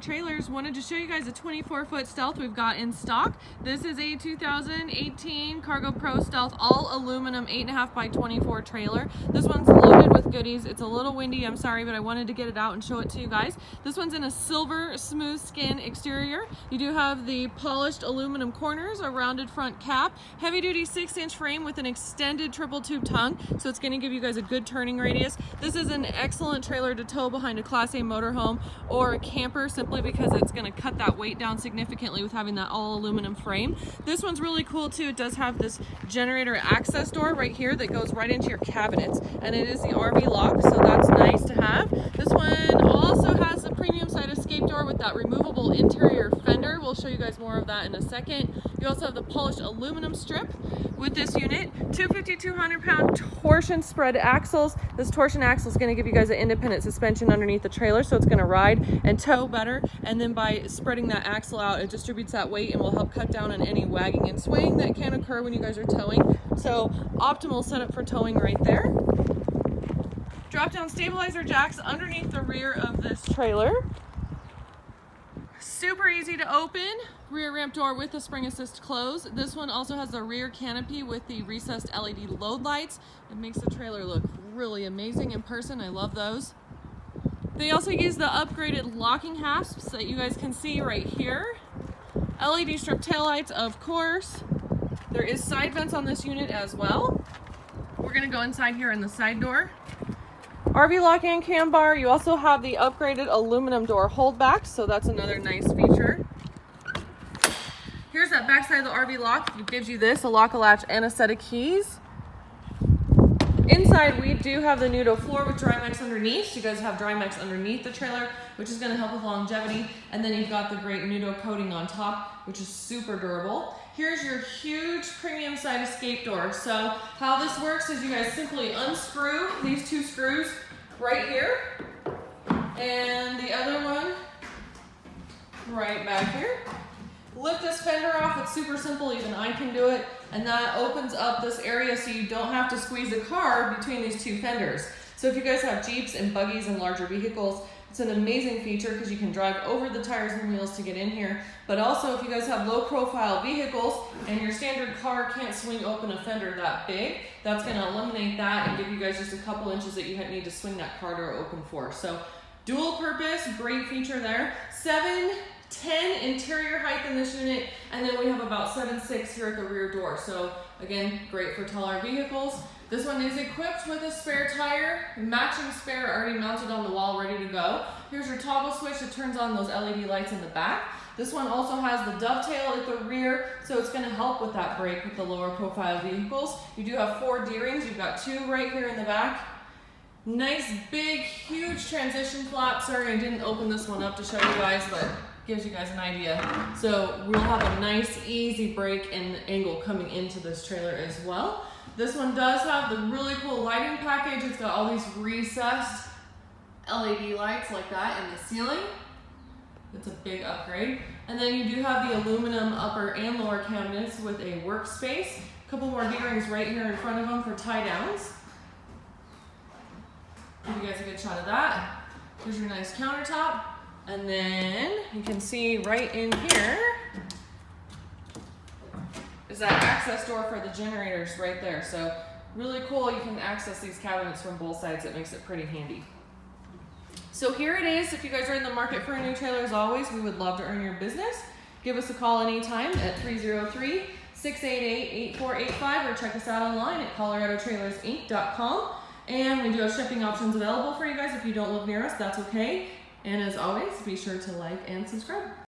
Trailers. Wanted to show you guys a 24-foot Stealth we've got in stock. This is a 2018 CargoPro Stealth all aluminum 8.5 by 24 trailer. This one's loaded with goodies. It's a little windy, I'm sorry, but I wanted to get it out and show it to you guys. This one's in a silver smooth skin exterior. You do have the polished aluminum corners, a rounded front cap, heavy duty 6-inch frame with an extended triple tube tongue, so it's going to give you guys a good turning radius. This is an excellent trailer to tow behind a Class A motorhome or a camper, simply because it's going to cut that weight down significantly with having that all aluminum frame. This one's really cool too. It does have this generator access door right here that goes right into your cabinets, and it is the RV lock, so that's nice to have. This one also has the premium side escape door with that removable interior fender. We'll show you guys more of that in a second. You also have the polished aluminum strip with this unit. 250, 200-pound torsion spread axles. This torsion axle is going to give you guys an independent suspension underneath the trailer, so it's going to ride and tow better. And then by spreading that axle out, it distributes that weight and will help cut down on any wagging and swaying that can occur when you guys are towing. So optimal setup for towing right there. Drop down stabilizer jacks underneath the rear of this trailer. Super easy to open. Rear ramp door with the spring assist close. This one also has the rear canopy with the recessed LED load lights. It makes the trailer look really amazing in person. I love those. They also use the upgraded locking hasps that you guys can see right here. LED strip taillights, of course. There is side vents on this unit as well. We're gonna go inside here in the side door. RV lock and cam bar. You also have the upgraded aluminum door holdback, so that's another nice feature. Here's that back side of the RV lock. It gives you this, a lock-a-latch and a set of keys. Inside, we do have the Nudo floor with Drymex underneath. You guys have Drymex underneath the trailer, which is going to help with longevity. And then you've got the great Nudo coating on top, which is super durable. Here's your huge premium side escape door. So how this works is you guys simply unscrew these two screws right here, and the other one right back here. Lift this fender off. It's super simple, even I can do it, and that opens up this area so you don't have to squeeze the car between these two fenders. So if you guys have Jeeps and buggies and larger vehicles, it's an amazing feature because you can drive over the tires and wheels to get in here. But also if you guys have low profile vehicles and your standard car can't swing open a fender that big, that's going to eliminate that and give you guys just a couple inches that you need to swing that car door open for. So dual purpose, great feature there. 7'10" interior height in this unit, and then we have about 7'6" here at the rear door. So again, great for taller vehicles. This one is equipped with a spare tire, matching spare already mounted on the wall, ready to go. Here's your toggle switch that turns on those LED lights in the back. This one also has the dovetail at the rear, so it's going to help with that brake with the lower profile vehicles. You do have 4 D-rings. You've got 2 right here in the back. Nice, big, huge transition flap. Sorry I didn't open this one up to show you guys, but gives you guys an idea. So we'll have a nice, easy brake and angle coming into this trailer as well. This one does have the really cool lighting package. It's got all these recessed LED lights like that in the ceiling. It's a big upgrade. And then you do have the aluminum upper and lower cabinets with a workspace. A couple more D-rings right here in front of them for tie downs. Give you guys a good shot of that. Here's your nice countertop. And then you can see right in here is that access door for the generators right there. So really cool. You can access these cabinets from both sides. It makes it pretty handy. So here it is. If you guys are in the market for a new trailer, as always, we would love to earn your business. Give us a call anytime at 303-688-8485 or check us out online at coloradotrailersinc.com. And we do have shipping options available for you guys. If you don't live near us, that's okay. And as always, be sure to like and subscribe.